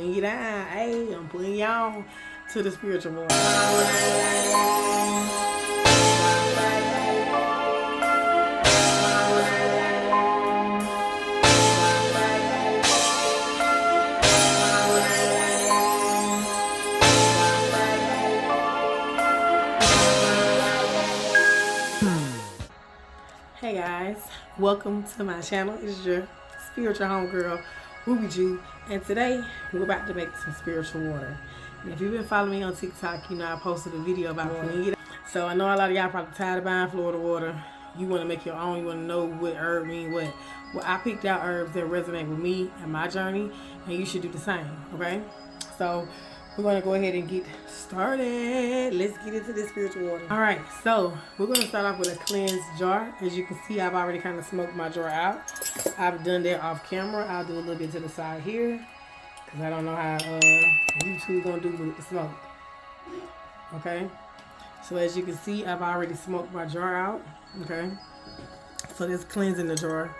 You down, hey, I'm putting y'all to the spiritual water. Hey guys, welcome to my channel. It's your spiritual homegirl, Ruby Jew, and today we're about to make some spiritual water. And if you've been following me on TikTok, you know I posted a video about water. So I know a lot of y'all probably tired of buying Florida water. You want to make your own. You want to know what herb mean what. Well, I picked out herbs that resonate with me and my journey, and you should do the same. Okay? So we're going to go ahead and get started. Let's get into this spiritual water. All right, so we're going to start off with a cleansed jar. As you can see, I've already kind of smoked my jar out. I've done that off camera. I'll do a little bit to the side here because I don't know how YouTube going to do with the smoke. Okay, so as you can see, I've already smoked my jar out. Okay, so this cleansing the jar.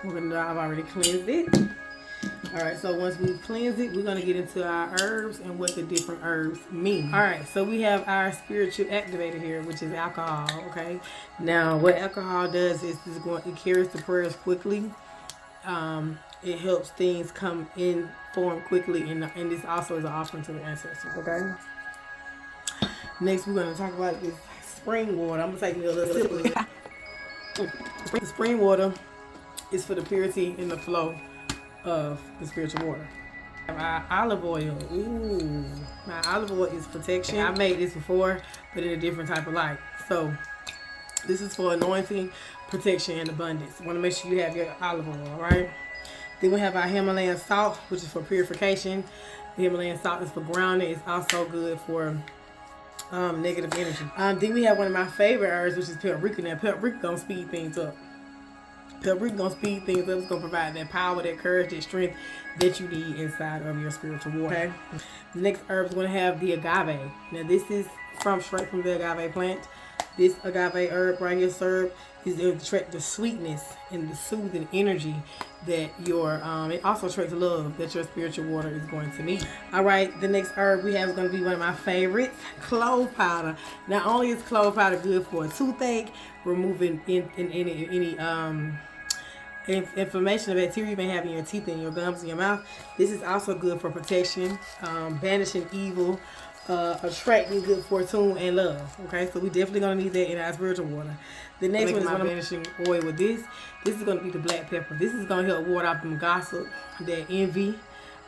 I've already cleansed it. Alright, so once we've cleansed it, we're going to get into our herbs and what the different herbs mean. Alright, so we have our spiritual activator here, which is alcohol, okay? Now, what alcohol does is it carries the prayers quickly. It helps things come in form quickly, and this also is an offering to the ancestors, okay? Next, we're going to talk about this spring water. I'm going to take a little sip of it. The spring water is for the purity and the flow of the spiritual water. Our olive oil. Ooh, my olive oil is protection. I made this before, but in a different type of light. So this is for anointing, protection, and abundance. You want to make sure you have your olive oil, all right? Then we have our Himalayan Salt, which is for purification. The Himalayan Salt is for grounding. It's also good for negative energy. Then we have one of my favorite herbs, which is Paprika. Now, Paprika gonna speed things up. Paprika gonna speed things up. It's gonna provide that power, that courage, that strength that you need inside of your spiritual water. Okay. The next herb is gonna have the agave. Now this is straight from the agave plant. This agave herb right here, is to attract the sweetness and the soothing energy that your it also attracts love that your spiritual water is going to need. All right, the next herb we have is going to be one of my favorites, clove powder. Not only is clove powder good for a toothache, removing any inflammation or bacteria you may have in your teeth and your gums and your mouth. This is also good for protection, banishing evil, attracting good fortune and love. Okay, so we definitely gonna need that in our spiritual water. The next one is my banishing oil with this. This is gonna be the black pepper. This is gonna help ward off them gossip, that envy.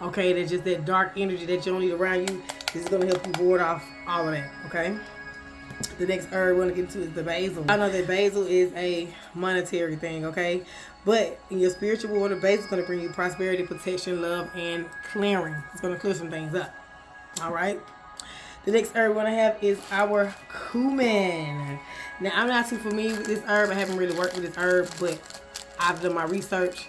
Okay, that's just that dark energy that you don't need around you. This is gonna help you ward off all of that. Okay. The next herb we're gonna get into is the basil. I know that basil is a monetary thing, okay? But in your spiritual water, basil is gonna bring you prosperity, protection, love, and clearing. It's gonna clear some things up. All right. The next herb we're gonna have is our cumin. Now I'm not too familiar with this herb. I haven't really worked with this herb, but I've done my research,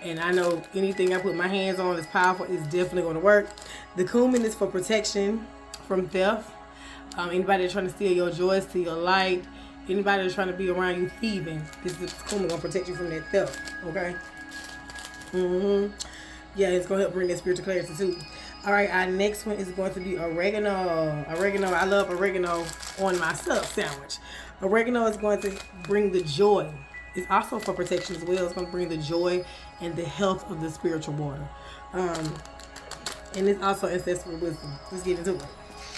and I know anything I put my hands on is powerful. It's definitely gonna work. The cumin is for protection from theft. Anybody that's trying to steal your joy, steal your light, anybody that's trying to be around you thieving, this cumin gonna protect you from that theft. Okay. Yeah, it's gonna help bring that spiritual clarity too. All right, our next one is going to be oregano. Oregano, I love oregano on my sub sandwich. Oregano is going to bring the joy. It's also for protection as well. It's going to bring the joy and the health of the spiritual water. And it's also ancestral wisdom. Let's get into it.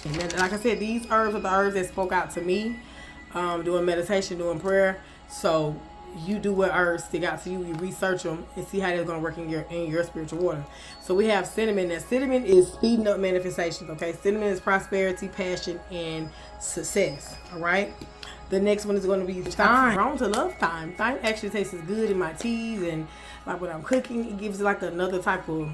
And then, like I said, these herbs are the herbs that spoke out to me doing meditation, doing prayer. So you do what herbs stick out to you. You research them and see how they're going to work in your spiritual water. So we have cinnamon. Now, cinnamon is speeding up manifestations. Okay, cinnamon is prosperity, passion, and success. All right. The next one is going to be thyme. I'm grown to love thyme. Thyme actually tastes good in my teas, and like when I'm cooking, it gives it like another type of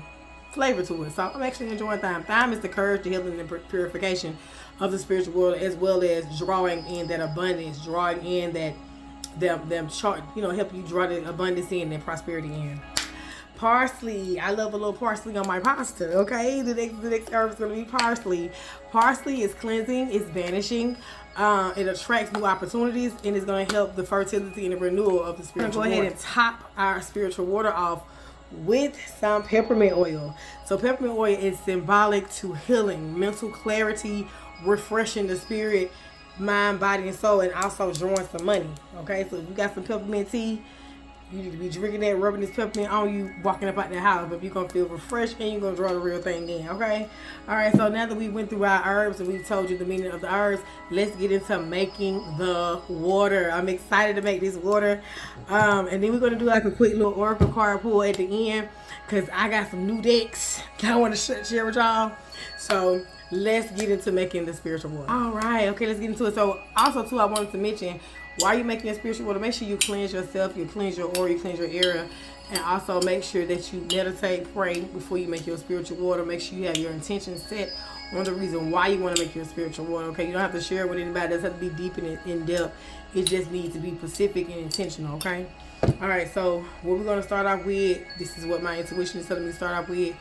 flavor to it. So I'm actually enjoying thyme. Thyme is the courage, the healing, and the purification of the spiritual world, as well as drawing in that abundance, drawing in that them chart, help you draw the abundance in and prosperity in. Parsley. I love a little parsley on my pasta. Okay, the next herb is going to be parsley. Parsley is cleansing. It's banishing. It attracts new opportunities, and it's going to help the fertility and the renewal of the spiritual water. Go ahead and top our spiritual water off with some peppermint oil. So peppermint oil is symbolic to healing, mental clarity, refreshing the spirit, mind, body, and soul, and also drawing some money. Okay, so if you got some peppermint tea, you need to be drinking that, rubbing this peppermint on you, walking up out the house. But you're going to feel refreshed and you're going to draw the real thing in, okay? All right, so now that we went through our herbs and we told you the meaning of the herbs, let's get into making the water. I'm excited to make this water. And then we're going to do like a quick little oracle card pull at the end because I got some new decks that I want to share with y'all. So let's get into making the spiritual water. All right, okay, let's get into it. So also, too, I wanted to mention, while you're making your spiritual water, make sure you cleanse yourself, you cleanse your aura, you cleanse your area, and also make sure that you meditate, pray before you make your spiritual water. Make sure you have your intention set on the reason why you want to make your spiritual water, okay? You don't have to share it with anybody. It doesn't have to be deep and in depth. It just needs to be specific and intentional, okay? All right, so what we're going to start off with, this is what my intuition is telling me to start off with.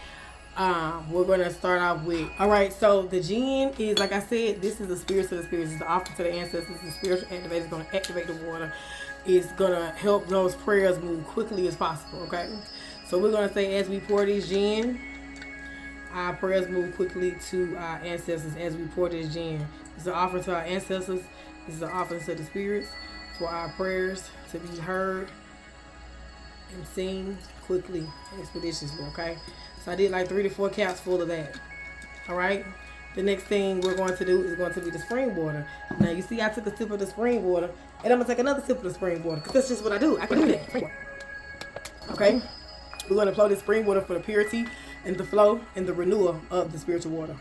We're going to start off with, all right, so the gin is, like I said, this is the spirit to the spirits. It's the offer to the ancestors. The spiritual activator is going to activate the water. It's going to help those prayers move quickly as possible, okay? So we're going to say, as we pour this gin, our prayers move quickly to our ancestors as we pour this gin. It's an offer to our ancestors. This is an offer to the spirits for our prayers to be heard and seen quickly, expeditiously, okay? So I did like 3 to 4 caps full of that. All right. The next thing we're going to do is going to be the spring water. Now you see I took a sip of the spring water, and I'm going to take another sip of the spring water because that's just what I do. I can do that. Okay. We're going to flow this spring water for the purity and the flow and the renewal of the spiritual water.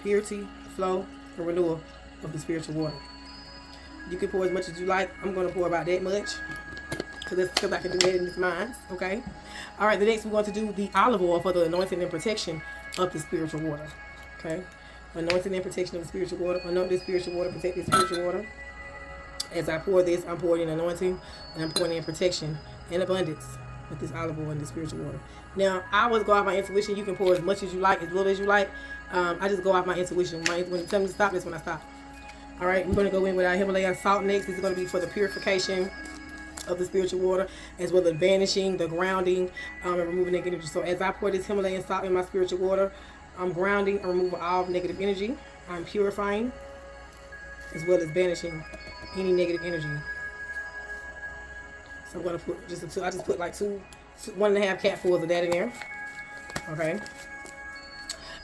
Purity, flow, and renewal of the spiritual water. You can pour as much as you like. I'm going to pour about that much because I can do that in this mind. Okay. All right, the next we're going to do the olive oil for the anointing and protection of the spiritual water. Okay, anointing and protection of the spiritual water. Anoint this spiritual water, protect this spiritual water. As I pour this, I'm pouring in anointing and I'm pouring in protection and abundance with this olive oil and the spiritual water. Now, I always go off my intuition. You can pour as much as you like, as little as you like. I just go off my intuition. When you tell me to stop, that's when I stop. All right, we're going to go in with our Himalayan Salt next. This is going to be for the purification of the spiritual water, as well as banishing, the grounding, and removing negative energy. So as I pour this Himalayan salt in my spiritual water, I'm grounding and removing all negative energy. I'm purifying, as well as banishing any negative energy. So I'm going to put just I just put like 1.5 capfuls of that in there. Okay.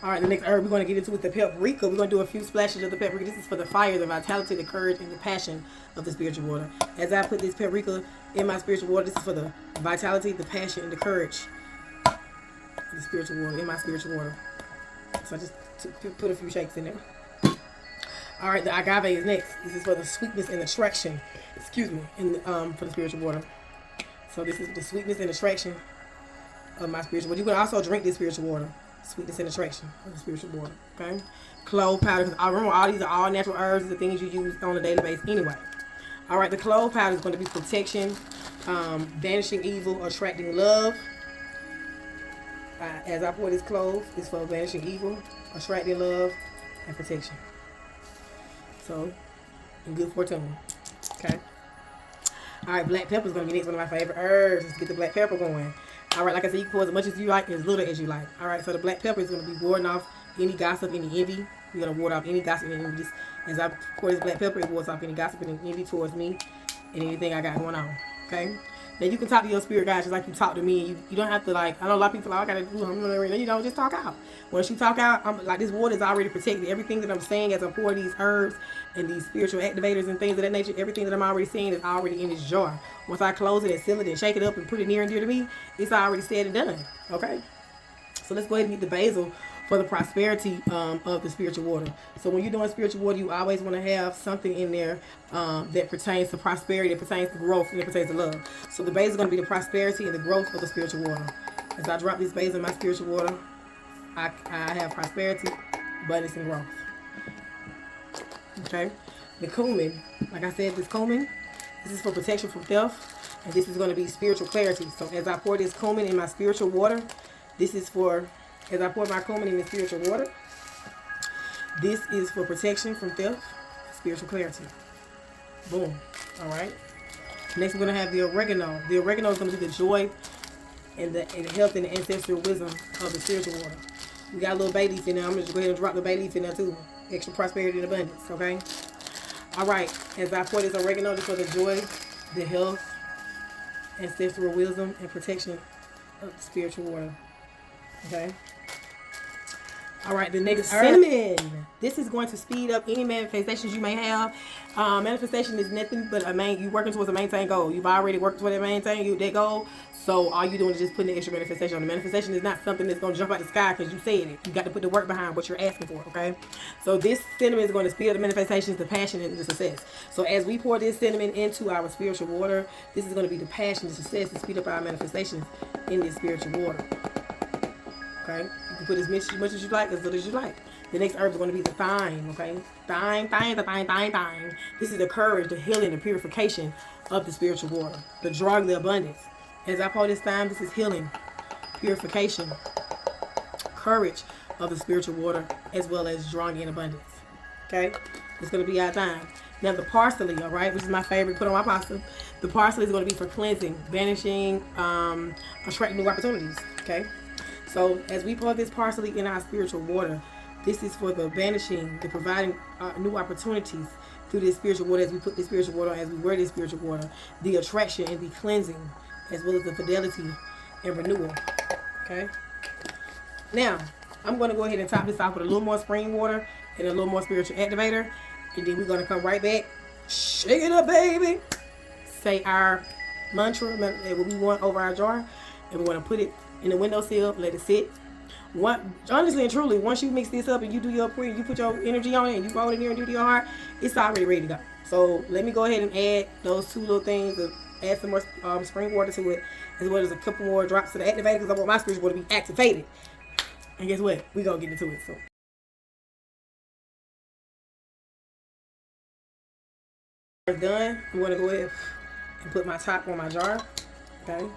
All right, the next herb we're going to get into is the paprika. We're going to do a few splashes of the paprika. This is for the fire, the vitality, the courage, and the passion of the spiritual water. As I put this paprika in my spiritual water, this is for the vitality, the passion, and the courage of the spiritual water, in my spiritual water. So I just put a few shakes in there. All right, the agave is next. This is for the sweetness and attraction, for the spiritual water. So this is the sweetness and attraction of my spiritual water. You can also drink this spiritual water. Sweetness and attraction of the spiritual water. Okay. Clove powder. Because I remember all these are all natural herbs. These are things you use on a daily basis anyway. All right. The clove powder is going to be protection, banishing evil, attracting love. As I pour this clove, it's for banishing evil, attracting love, and protection. So, in good fortune. Okay. All right. Black pepper is going to be next. One of my favorite herbs. Let's get the black pepper going. All right, like I said, you can pour as much as you like, as little as you like. All right, so the black pepper is going to be warding off any gossip, any envy. We're going to ward off any gossip and envy. As I pour this black pepper, it wards off any gossip and envy towards me and anything I got going on. Okay? Now, you can talk to your spirit guides just like you talk to me. You don't have to, like, I know a lot of people like, I got to do, you know, just talk out. Once you talk out, I'm like, this water is already protected. Everything that I'm saying as I pour these herbs and these spiritual activators and things of that nature, everything that I'm already saying is already in this jar. Once I close it and seal it and shake it up and put it near and dear to me, it's already said and done. Okay? So let's go ahead and get the basil for the prosperity of the spiritual water. So when you're doing spiritual water, you always want to have something in there that pertains to prosperity, that pertains to growth, and that pertains to love. So the basil is going to be the prosperity and the growth of the spiritual water. As I drop this basil in my spiritual water, I have prosperity, abundance, and growth. Okay? The cumin, like I said, this cumin, this is for protection from theft, and this is going to be spiritual clarity. So as I pour this cumin in my spiritual water, this is for, as I pour my cumin in the spiritual water, this is for protection from theft, spiritual clarity. Boom. All right. Next, we're going to have the oregano. The oregano is going to be the joy and the health and the ancestral wisdom of the spiritual water. We got a little bay leaf in there. I'm going to just go ahead and drop the bay leaf in there too. Extra prosperity and abundance, okay? All right, as I pour this oregano, just for the joy, the health, ancestral wisdom, and protection of the spiritual water, okay? All right, the next cinnamon. This is going to speed up any manifestations you may have. Manifestation is nothing but you working towards a maintained goal. You've already worked toward that goal. So all you're doing is just putting the extra manifestation on. The manifestation is not something that's going to jump out the sky because you said it. You got to put the work behind what you're asking for, okay? So this cinnamon is going to speed up the manifestations, the passion, and the success. So as we pour this cinnamon into our spiritual water, this is going to be the passion, the success, to speed up our manifestations in this spiritual water. Okay? You can put as much as you like, as little as you like. The next herb is going to be the thyme, okay? Thyme. This is the courage, the healing, the purification of the spiritual water. The drawing, the abundance. As I pour this thyme, this is healing, purification, courage of the spiritual water, as well as drawing in abundance. Okay? It's going to be our thyme. Now the parsley, all right, which is my favorite, put on my pasta. The parsley is going to be for cleansing, banishing, attracting new opportunities, okay? So as we pour this parsley in our spiritual water, this is for the banishing, the providing new opportunities through this spiritual water. As we put this spiritual water, as we wear this spiritual water, the attraction and the cleansing, as well as the fidelity and renewal. Okay. Now I'm going to go ahead and top this off with a little more spring water and a little more spiritual activator, and then we're going to come right back, shake it up, baby. Say our mantra that we want over our jar, and we're going to put it in the windowsill, let it sit. Honestly and truly, once you mix this up and you do your prayer, you put your energy on it and you go in there and do to your heart, it's already ready to go. So let me go ahead and add those two little things, add some more spring water to it, as well as a couple more drops of the activator, because I want my spiritual water to be activated. And guess what? We're going to get into it. So it's done. I'm going to go ahead and put my top on my jar. Okay.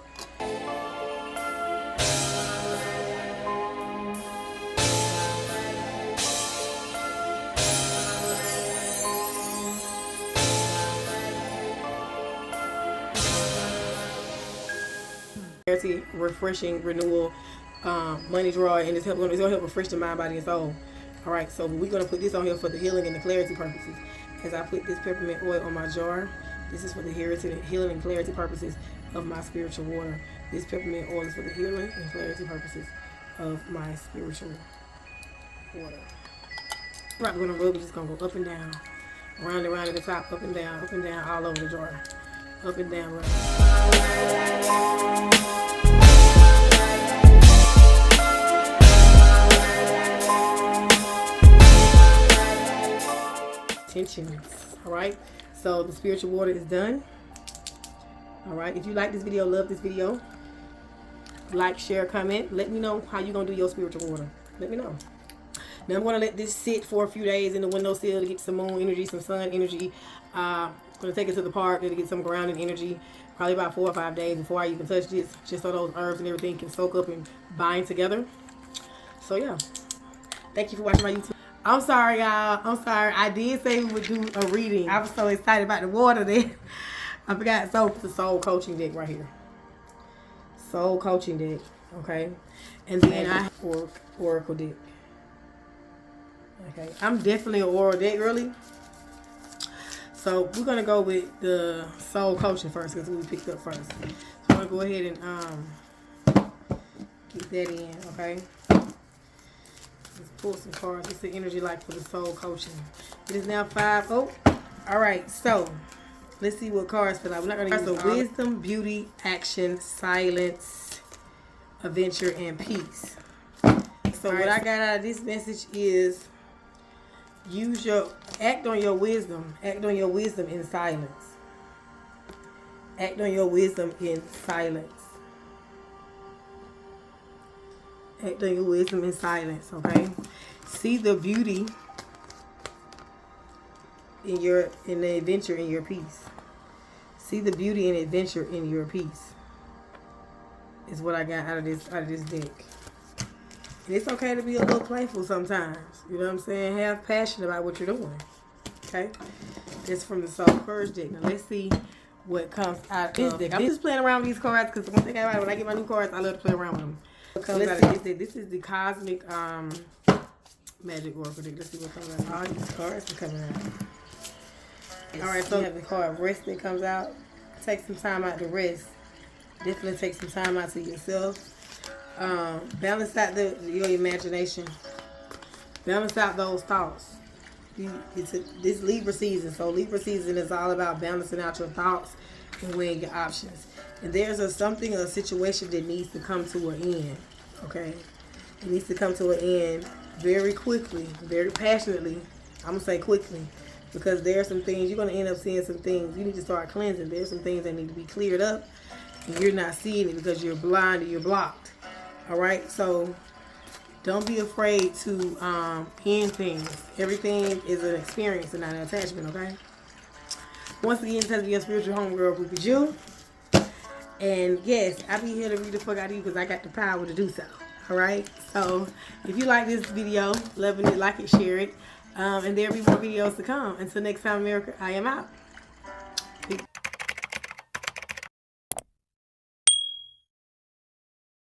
Refreshing, renewal, money draw, and it's going to help refresh the mind, body, and soul. All right, so we're going to put this on here for the healing and the clarity purposes. As I put this peppermint oil on my jar, this is for the healing and clarity purposes of my spiritual water. This peppermint oil is for the healing and clarity purposes of my spiritual water. Right, we're going to rub. We're just going to go up and down, around and around at the top, up and down, all over the jar, up and down, right. Tensions. All right, so the spiritual water is done. All right, if you like this video, love this video, like, share, comment, let me know how you're gonna do your spiritual water. Let me know. Now I'm gonna let this sit for a few days in the windowsill to get some moon energy, some sun energy. I'm gonna take it to the park to get some grounding energy, probably about 4 or 5 days before I even touch this, just so those herbs and everything can soak up and bind together. So yeah, thank you for watching my YouTube. I'm sorry, y'all. I'm sorry. I did say we would do a reading. I was so excited about the water that I forgot. So the soul coaching deck right here. Soul coaching deck. Okay. And then I have oracle deck. Okay. I'm definitely an oracle deck, really. So we're gonna go with the soul coaching first because we picked up first. So I'm gonna go ahead and get that in, okay? Let's pull some cards. What's the energy like for the soul coaching? It is now 5:00. All right, so let's see what cards feel like. We're not going to use the wisdom, beauty, action, silence, adventure, and peace. So what I got out of this message is act on your wisdom. Act on your wisdom in silence. Act on your wisdom in silence. Act on your wisdom in silence, okay? See the beauty in the adventure in your peace. See the beauty and adventure in your peace. Is what I got out of this deck. And it's okay to be a little playful sometimes. You know what I'm saying? Have passion about what you're doing. Okay? This from the Soul Courage deck. Now let's see what comes out of this deck. I'm just playing around with these cards because one thing I like, when I get my new cards, I love to play around with them. What comes out of this deck? This is the Cosmic Magic Oracle deck. Let's see what comes out. All these cards are coming out. Alright, so you have the card Rest that comes out. Take some time out to rest. Definitely take some time out to yourself. Balance out your imagination. Balance out those thoughts. This Libra season. So Libra season is all about balancing out your thoughts and weighing your options. And there's a situation that needs to come to an end. Okay? It needs to come to an end very quickly, very passionately. I'm going to say quickly. Because there are some things, you're going to end up seeing some things. You need to start cleansing. There's some things that need to be cleared up. And you're not seeing it because you're blind or you're blocked. Alright? So, don't be afraid to end things. Everything is an experience and not an attachment, okay? Once again, tell me your spiritual homegirl group is you. And yes, I'll be here to read the fuck out of you because I got the power to do so. Alright? So, if you like this video, loving it, like it, share it. And there'll be more videos to come. Until next time, America, I am out.